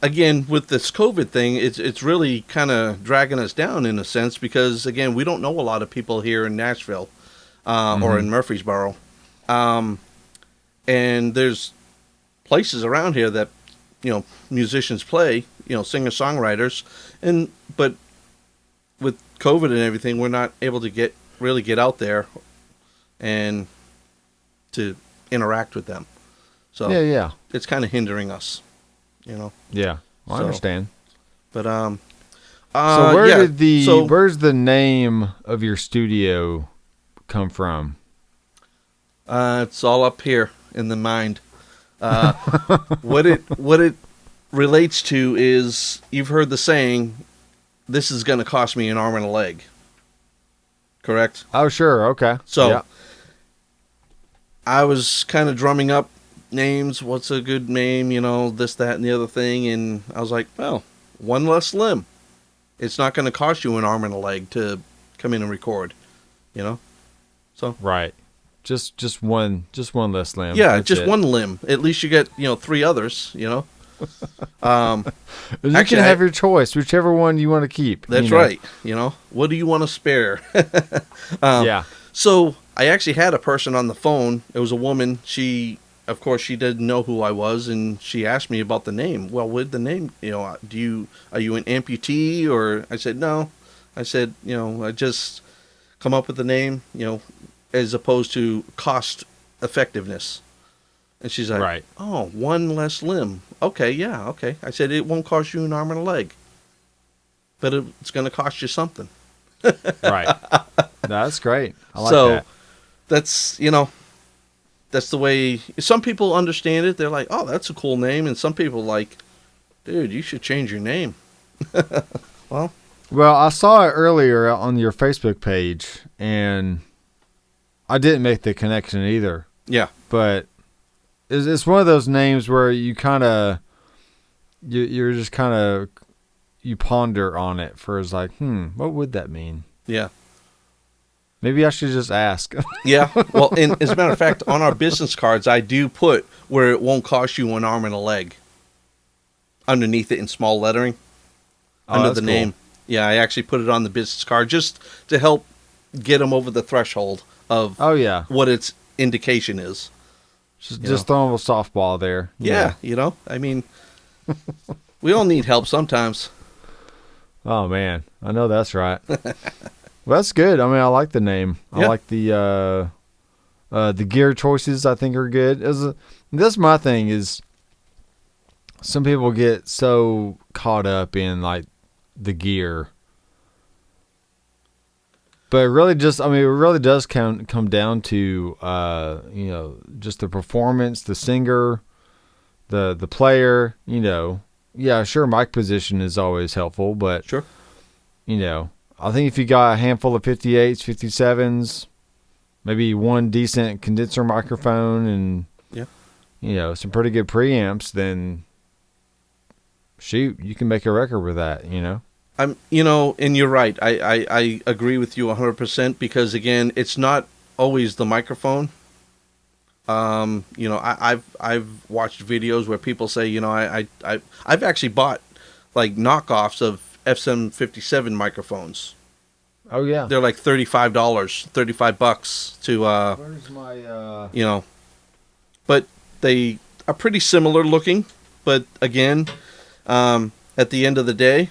again, with this COVID thing, it's really kind of dragging us down in a sense because, again, we don't know a lot of people here in Nashville or in Murfreesboro. And there's places around here that, musicians play, singer-songwriters. But with COVID and everything, we're not able to really get out there and to interact with them. So it's kind of hindering us. Yeah, I understand. But so where's the name of your studio come from? It's all up here in the mind. What it relates to is, you've heard the saying, "This is going to cost me an arm and a leg." Correct? Oh, sure. Okay. So I was kind of drumming up names. What's a good name? This, that, and the other thing. And I was like, well, one less limb. It's not going to cost you an arm and a leg to come in and record. So right. Just one less limb. Yeah, just one limb. At least you get 3 others. You can have your choice, whichever one you want to keep. That's right. What do you want to spare? So I actually had a person on the phone. It was a woman. Of course, she didn't know who I was, and she asked me about the name. Well, with the name, are you an amputee? Or I said no. I said, I just come up with the name, as opposed to cost effectiveness. And she's like, right. Oh, one less limb. Okay, yeah, okay. I said, it won't cost you an arm and a leg, but it's going to cost you something. Right. That's great. I like that. That's, that's the way some people understand it. They're like, oh, that's a cool name. And some people like, dude, you should change your name. Well, I saw it earlier on your Facebook page, and I didn't make the connection either. Yeah. But it's one of those names where you kind of, you're just kind of, you ponder on it for, it's like, what would that mean? Yeah. Maybe I should just ask. Yeah. Well, as a matter of fact, on our business cards, I do put where it won't cost you an arm and a leg underneath it in small lettering under the name. Cool. Yeah, I actually put it on the business card just to help get them over the threshold of what its indication is. Just throw them a softball there. Yeah, I mean, we all need help sometimes. Oh, man. I know that's right. Well, that's good. I mean, I like the name. I like the gear choices. I think are good. That's my thing is, some people get so caught up in like the gear, but it really does come down to just the performance, the singer, the player, yeah, sure, mic position is always helpful, but Sure. I think if you got a handful of 58s, 57s, maybe one decent condenser microphone and some pretty good preamps, then shoot, you can make a record with that, And you're right. I agree with you 100% because again, it's not always the microphone. I've watched videos where people say, I've actually bought like knockoffs of FM57 microphones. Oh yeah, They're like $35 to where's my but they are pretty similar looking. But again, at the end of the day,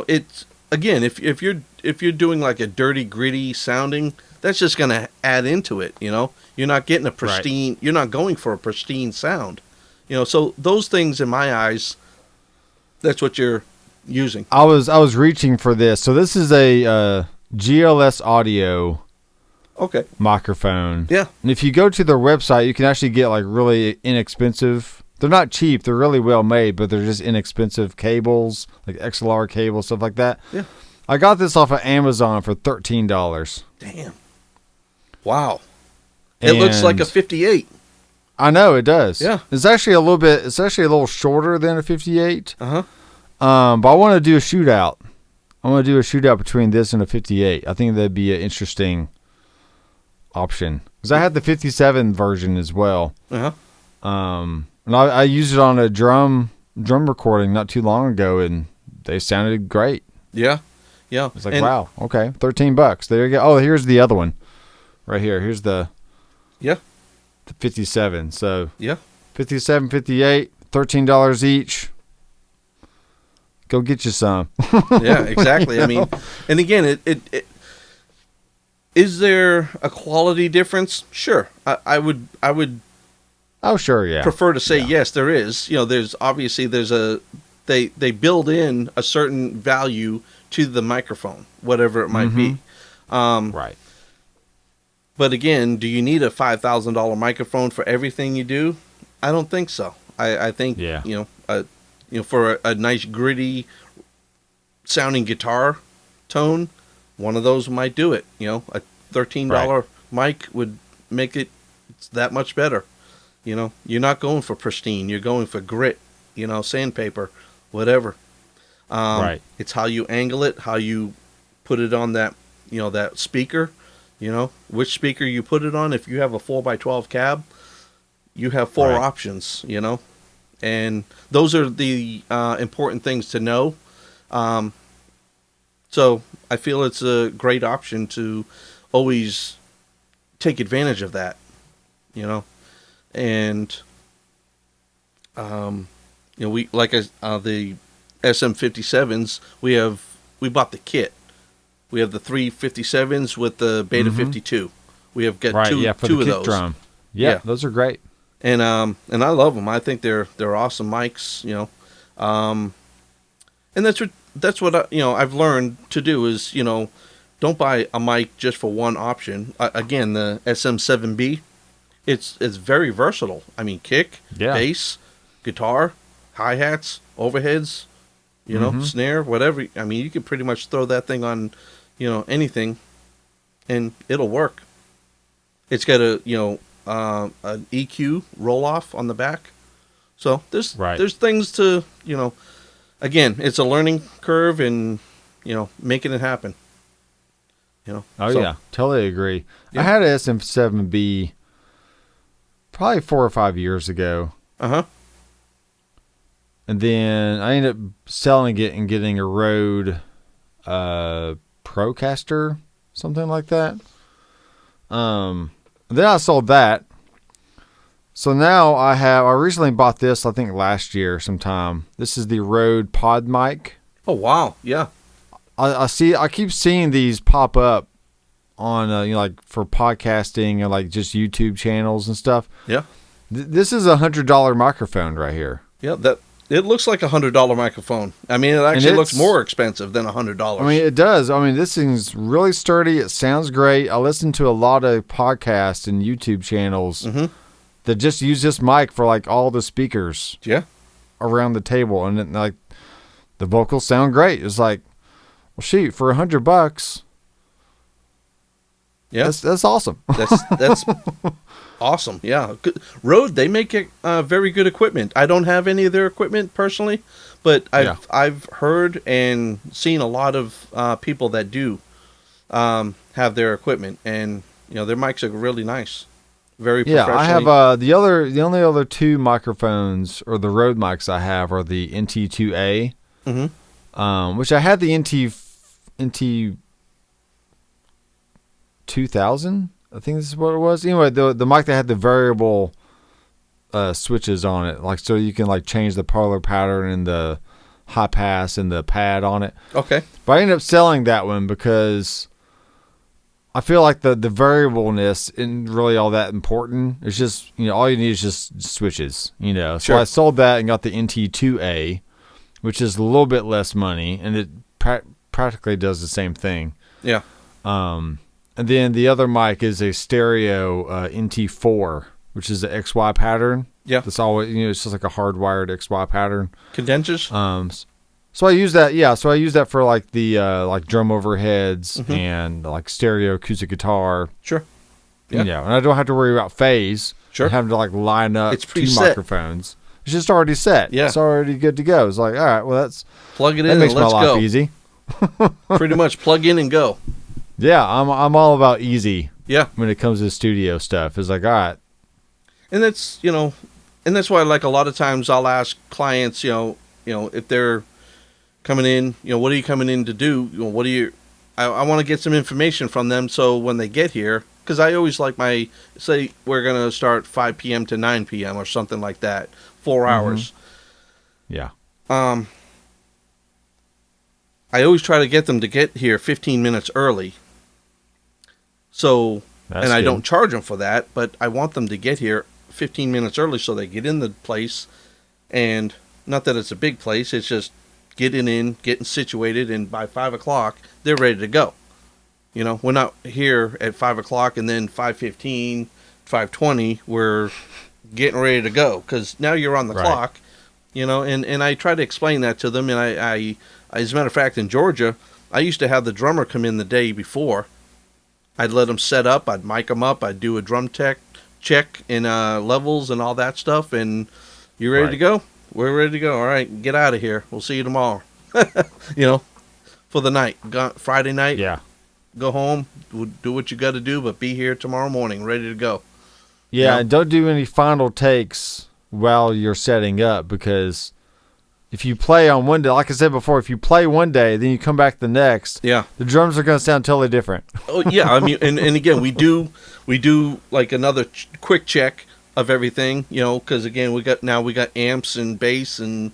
it's again if you're doing like a dirty, gritty sounding, that's just gonna add into it. You're not getting a pristine. Right. You're not going for a pristine sound. So those things in my eyes, that's what you're using. I was reaching for this. So this is a GLS Audio. Okay. Microphone. Yeah. And if you go to their website, you can actually get like really inexpensive. They're not cheap. They're really well made, but they're just inexpensive cables, like XLR cables, stuff like that. Yeah. I got this off of Amazon for $13. Damn. Wow. It looks like a 58. I know it does. Yeah. It's actually a little shorter than a 58. Uh-huh. But I want to do a shootout. I want to do a shootout between this and a 58. I think that'd be an interesting option because I had the 57 version as well. Uh-huh. And I used it on a drum recording not too long ago, and they sounded great. Yeah. It's like, wow, okay, $13. There you go. Oh, here's the other one, right here. Here's the 57. So 57, 58, $13 each. Go get you some. Yeah, exactly. I mean, and again, it is there a quality difference? Sure. I would Oh, sure, yeah. prefer to say yes, there is. There's obviously they build in a certain value to the microphone, whatever it might be. Right. But again, do you need a $5,000 microphone for everything you do? I don't think so. I think for a nice gritty sounding guitar tone, one of those might do it. A $13 mic would make it that much better. You're not going for pristine. You're going for grit. Sandpaper, whatever. Right. It's how you angle it, how you put it on that, that speaker. Which speaker you put it on. If you have a 4x12 cab, you have four options. And those are the important things to know. So I feel it's a great option to always take advantage of that. And we like the SM57s. We bought the kit. We have the 357s with the Beta 52. We have got two of those. Drum. Yeah, those are great. And I love them. I think they're awesome mics. And that's what I've learned to do is don't buy a mic just for one option. Again, the SM7B, it's very versatile. I mean, kick, bass, guitar, hi-hats, overheads, snare, whatever. I mean, you can pretty much throw that thing on, anything, and it'll work. It's got an EQ roll-off on the back. So there's things to, again, it's a learning curve and, making it happen. Yeah, totally agree. Yeah. I had an SM7B probably 4 or 5 years ago. Uh-huh. And then I ended up selling it and getting a Rode Procaster, something like that. Then I sold that. So now I recently bought this, I think last year sometime. This is the Rode Pod Mic. Oh, wow. Yeah. I keep seeing these pop up on, like for podcasting and like just YouTube channels and stuff. Yeah. This is $100 microphone right here. Yeah. It looks like $100 microphone. I mean, it actually looks more expensive than $100. I mean, it does. I mean, this thing's really sturdy. It sounds great. I listen to a lot of podcasts and YouTube channels that just use this mic for like all the speakers around the table, and it, like the vocals sound great. It's like, well, shoot, for $100, that's awesome. That's awesome. Yeah, Rode, they make it very good equipment. I don't have any of their equipment personally, but I've heard and seen a lot of people that do have their equipment, and their mics are really nice, very professional. I have the only other two microphones or the Rode mics I have are the NT2A, which I had the NT 2000. I think this is what it was. Anyway, the mic that had the variable switches on it, like so you can like change the parlor pattern and the high pass and the pad on it. Okay. But I ended up selling that one because I feel like the variableness isn't really all that important. It's just all you need is just switches. So Sure. I sold that and got the NT2A, which is a little bit less money, and it practically does the same thing. Yeah. And then the other mic is a stereo NT4, which is the XY pattern. Yeah. That's always, it's just like a hardwired XY pattern. Condensers? So I use that, So I use that for like the like drum overheads and like stereo acoustic guitar. Sure. Yeah. And I don't have to worry about phase. Sure. And having to like line up It's two preset. microphones. It's just already set. Yeah. It's already good to go. It's like, all right, well plug it in that makes and my let's life go. easy. Pretty much plug in and go. Yeah, I'm all about easy. Yeah. When it comes to studio stuff, it's like, all right. And that's and that's why like a lot of times I'll ask clients, if they're coming in, what are you coming in to do? What do you? I want to get some information from them so when they get here, because I always like say we're gonna start 5 p.m. to 9 p.m. or something like that, 4 hours. Yeah. I always try to get them to get here 15 minutes early. So, That's and I good. don't charge them for that, but I want them to get here 15 minutes early so they get in the place. And not that it's a big place, it's just getting situated, and by 5 o'clock, they're ready to go. We're not here at 5 o'clock and then 5:15, 5:20, we're getting ready to go, because now you're on the clock, and I try to explain that to them. And I, as a matter of fact, in Georgia, I used to have the drummer come in the day before. I'd let them set up, I'd mic them up, I'd do a drum check in levels and all that stuff, and you ready to go? We're ready to go. All right, get out of here. We'll see you tomorrow. For the night. Friday night. Yeah. Go home, do what you got to do, but be here tomorrow morning, ready to go. Yeah, and don't do any final takes while you're setting up, because if you play on one day, like I said before, if you play one day, then you come back the next, the drums are going to sound totally different. Oh yeah, I mean, and again, we do like another quick check of everything, because again, we got amps and bass and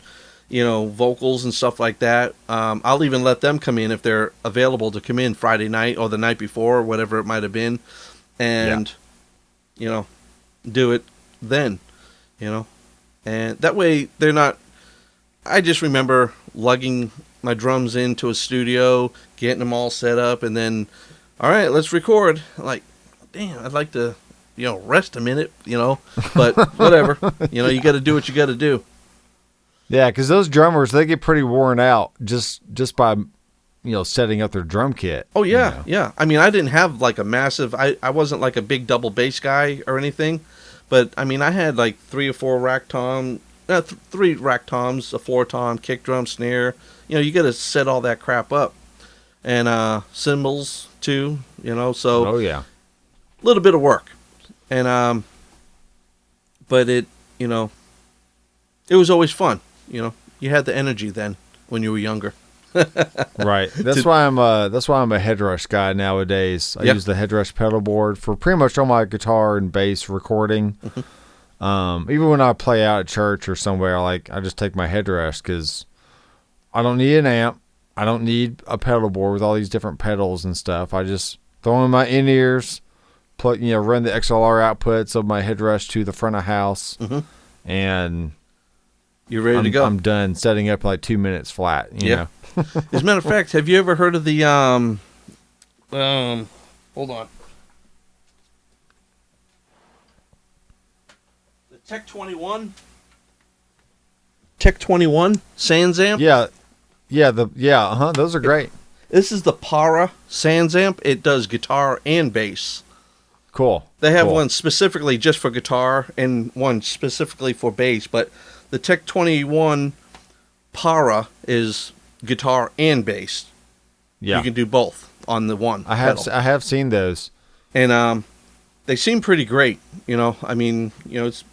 vocals and stuff like that. I'll even let them come in if they're available to come in Friday night or the night before or whatever it might have been, and do it then, and that way they're not. I just remember lugging my drums into a studio, getting them all set up, and then, all right, let's record. Like, damn, I'd like to, rest a minute, but whatever. You got to do what you got to do. Yeah, because those drummers, they get pretty worn out just by, setting up their drum kit. Oh, yeah, yeah. I mean, I didn't have like a massive, I wasn't like a big double bass guy or anything, but I mean, I had like 3 or 4 rack tom, 3 rack toms, a 4-tom, kick drum, snare. You got to set all that crap up. And cymbals too, so. Oh, yeah. A little bit of work. And, but it was always fun. You had the energy then when you were younger. Right. That's why I'm a head rush guy nowadays. I use the head rush pedal board for pretty much all my guitar and bass recording. Even when I play out at church or somewhere, I just take my head rush because I don't need an amp. I don't need a pedal board with all these different pedals and stuff. I just throw in my in-ears, run the XLR outputs of my head rush to the front of house, and You're ready to go. I'm done setting up like 2 minutes flat. You know? As a matter of fact, have you ever heard of the hold on. The Tech 21? Tech 21 Sans Amp? Those are great. This is the Para Sans Amp. It does guitar and bass. Cool. They have cool. one specifically just for guitar and one specifically for bass, but the Tech 21 Para is guitar and bass. Yeah. You can do both on the one pedal. I have seen those. And they seem pretty great, I mean, it's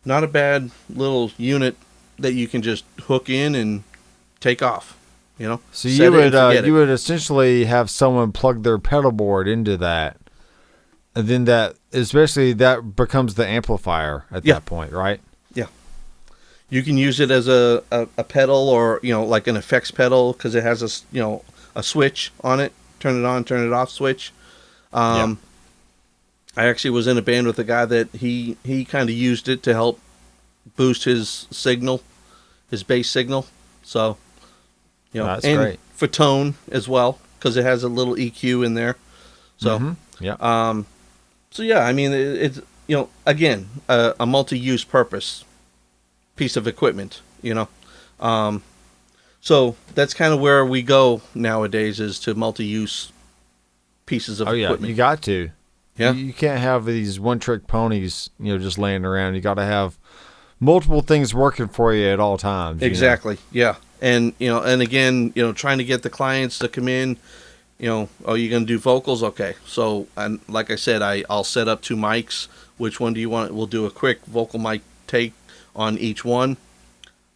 not a bad little unit that you can just hook in and take off, So you would essentially have someone plug their pedal board into that, and then that becomes the amplifier at that point, right? Yeah. You can use it as a pedal, or like an effects pedal, because it has a switch on it, turn it on, turn it off switch. I actually was in a band with a guy that he kind of used it to help boost his signal, his bass signal. So, that's and great for tone as well, because it has a little EQ in there. So, so yeah, I mean, it's again a multi-use purpose piece of equipment. So that's kind of where we go nowadays, is to multi-use pieces of equipment. You got to. Yeah. You can't have these one-trick ponies, just laying around. You got to have multiple things working for you at all times. Exactly. Yeah. And, and again, trying to get the clients to come in, you're going to do vocals? Okay. So, and like I said, I'll set up 2 mics. Which one do you want? We'll do a quick vocal mic take on each one.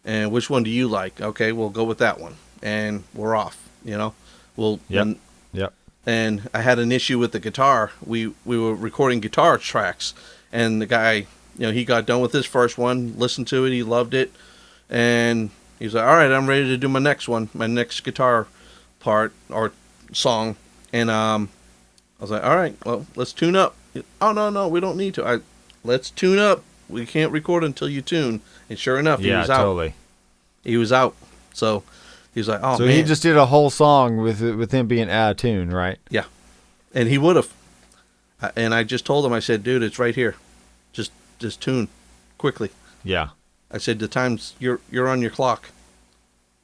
And which one do you like? Okay, we'll go with that one. And we're off, We'll, Yep. And I had an issue with the guitar. We were recording guitar tracks, and the guy, he got done with his first one, listened to it, he loved it, and he's like, all right, I'm ready to do my next one, my next guitar part or song. And I was like, all right, well, let's tune up. Oh, no, we don't need to. Let's tune up. We can't record until you tune. And sure enough, he was out. Totally. He was out. So he's like, oh, so man. he just did a whole song with him being out of tune, right? Yeah. And he would have. And I just told him, I said, dude, it's right here. Just tune quickly. Yeah. I said, the time's, you're on your clock.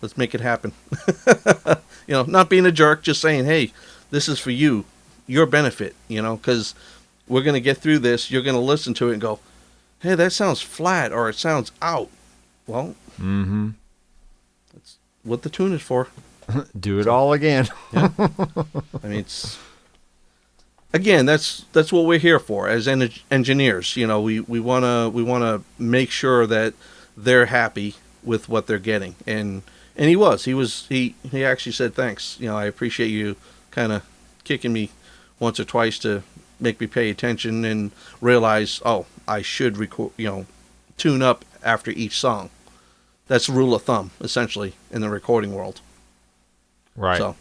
Let's make it happen. Not being a jerk, just saying, hey, this is for you, your benefit, because we're going to get through this. You're going to listen to it and go, hey, that sounds flat, or it sounds out. Well, that's what the tune is for. Do it all again. Yeah. I mean, again, that's what we're here for as engineers. We wanna make sure that they're happy with what they're getting, and he actually said thanks. I appreciate you kind of kicking me once or twice to make me pay attention and realize, oh, I should record, tune up after each song. That's rule of thumb, essentially, in the recording world. Right. So,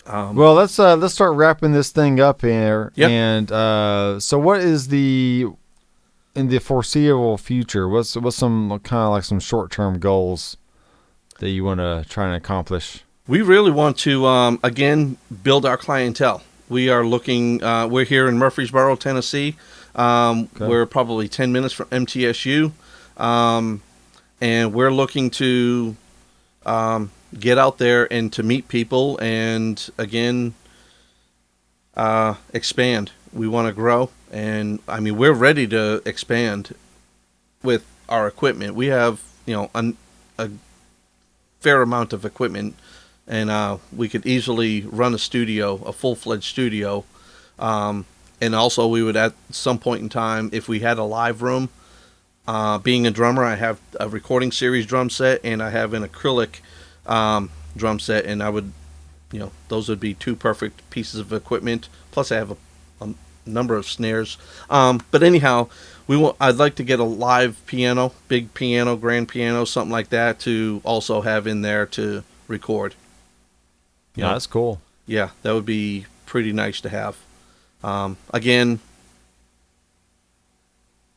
well, let's start wrapping this thing up here. Yep. And so, what is in the foreseeable future? What's some kind of like some short-term goals that you want to try and accomplish? We really want to again build our clientele. We are looking. We're here in Murfreesboro, Tennessee. Okay. We're probably 10 minutes from MTSU, and we're looking to get out there and to meet people, and again expand. We want to grow, and I mean, we're ready to expand with our equipment. We have a fair amount of equipment, and we could easily run a full-fledged studio. And also, we would, at some point in time, if we had a live room, being a drummer, I have a recording series drum set, and I have an acrylic drum set, and I would, those would be 2 perfect pieces of equipment. Plus, I have a number of snares. But anyhow, I'd like to get a live piano, big piano, grand piano, something like that, to also have in there to record. Yeah, that's cool. Yeah, that would be pretty nice to have. Again,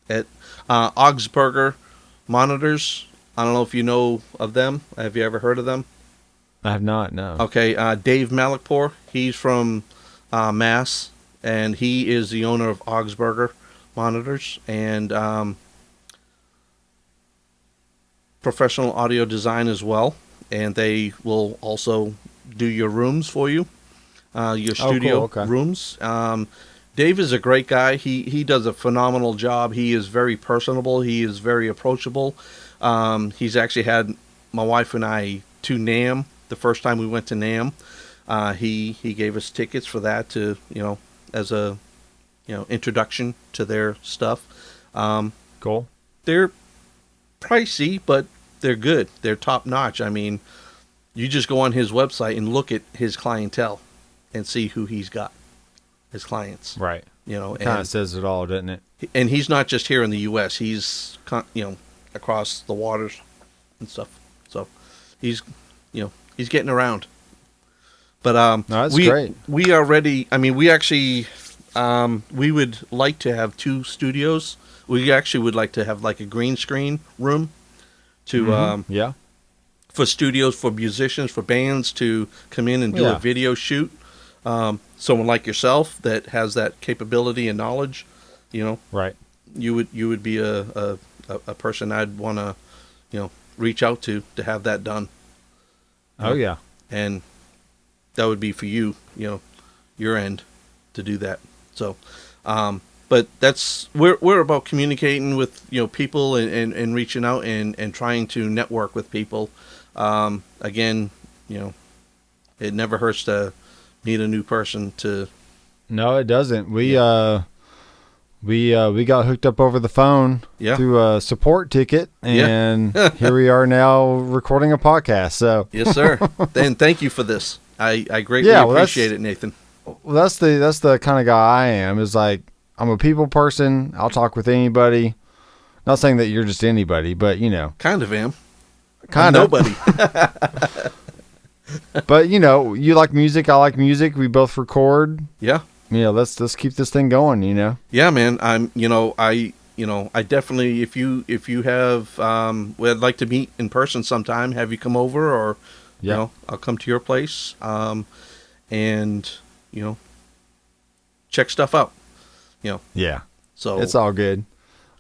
at Augsburger monitors. I don't know if you know of them. Have you ever heard of them? I have not, no. Okay, Dave Malikpour. He's from Mass, and he is the owner of Augsburger Monitors and professional audio design as well. And they will also do your rooms for you, your studio rooms. Dave is a great guy. He does a phenomenal job. He is very personable. He is very approachable. He's actually had my wife and I to NAMM. The first time we went to NAMM, he gave us tickets for that to, as a, introduction to their stuff. Cool. They're pricey, but they're good. They're top notch. I mean, you just go on his website and look at his clientele and see who he's got as clients. Right. It kind of says it all, doesn't it? And he's not just here in the U.S. He's, across the waters and stuff. So he's getting around. But no, that's great. We are ready. I mean, we actually we would like to have 2 studios. We actually would like to have like a green screen room to for studios, for musicians, for bands to come in and do a video shoot. Someone like yourself that has that capability and knowledge, right? You would be a person I'd want to reach out to have that done. Oh yeah, and that would be for you, your end to do that. So, but that's we're about communicating with people and reaching out and trying to network with people. Again, it never hurts to meet a new person to. No, it doesn't. We got hooked up over the phone through a support ticket, and here we are now recording a podcast. So yes, sir. And thank you for this. I greatly appreciate it, Nathan. Well, that's the kind of guy I am. Is like, I'm a people person. I'll talk with anybody. Not saying that you're just anybody, but kind of am. Kind of nobody. But you like music. I like music. We both record. Yeah. Let's keep this thing going, Yeah, man. I definitely, if you have, I'd like to meet in person sometime, have you come over, or, I'll come to your place, and, check stuff out, Yeah. So it's all good.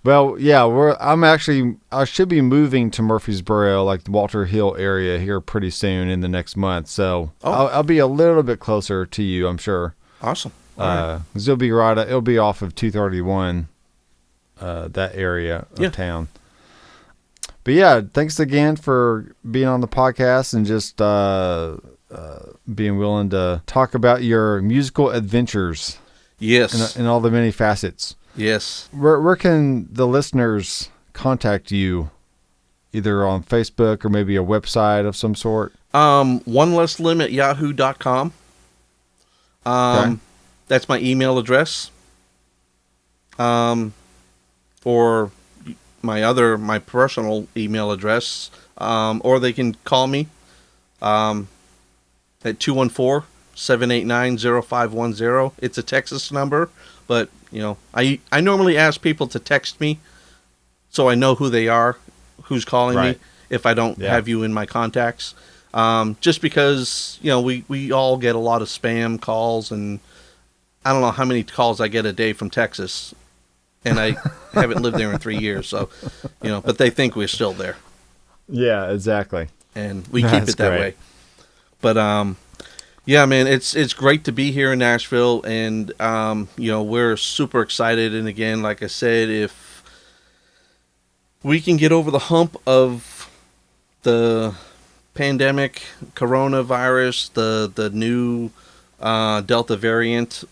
Well, yeah, I should be moving to Murfreesboro, like the Walter Hill area here pretty soon in the next month. So I'll be a little bit closer to you, I'm sure. Awesome. 'Cause it'll be off of 231, that area of town. But yeah, thanks again for being on the podcast and just being willing to talk about your musical adventures. Yes. And all the many facets. Yes. Where can the listeners contact you? Either on Facebook or maybe a website of some sort? OneLessLim@yahoo.com. Okay. That's my email address. Or my personal email address. Or they can call me at 214-789-0510. It's a Texas number, but I normally ask people to text me so I know who they are, who's calling me, if I don't have you in my contacts. Just because we all get a lot of spam calls, and I don't know how many calls I get a day from Texas, and I haven't lived there in 3 years, so but they think we're still there. Yeah, exactly. And we keep it that way. But yeah, man, it's great to be here in Nashville, and we're super excited. And again, like I said, if we can get over the hump of the pandemic, coronavirus, the new Delta variant,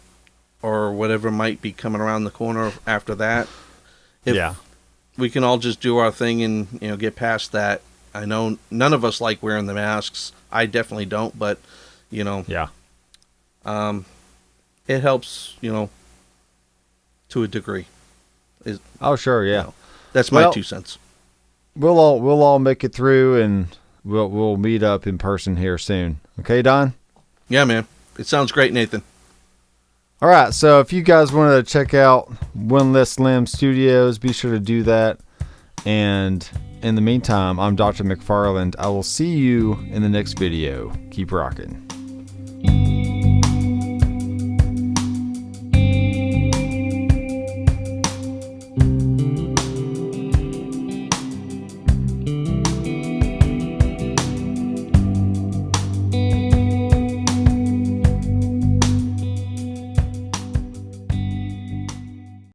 or whatever might be coming around the corner after that, if we can all just do our thing and get past that. I know none of us like wearing the masks. I definitely don't, but it helps, to a degree. Oh, sure, yeah. That's my 2 cents. We'll all make it through, and we'll meet up in person here soon. Okay, Don? Yeah, man. It sounds great, Nathan. All right, so if you guys want to check out One Less Limb Studios, be sure to do that. And In the meantime, I'm Dr. Mcfarland. I will see you in the next video. Keep rocking.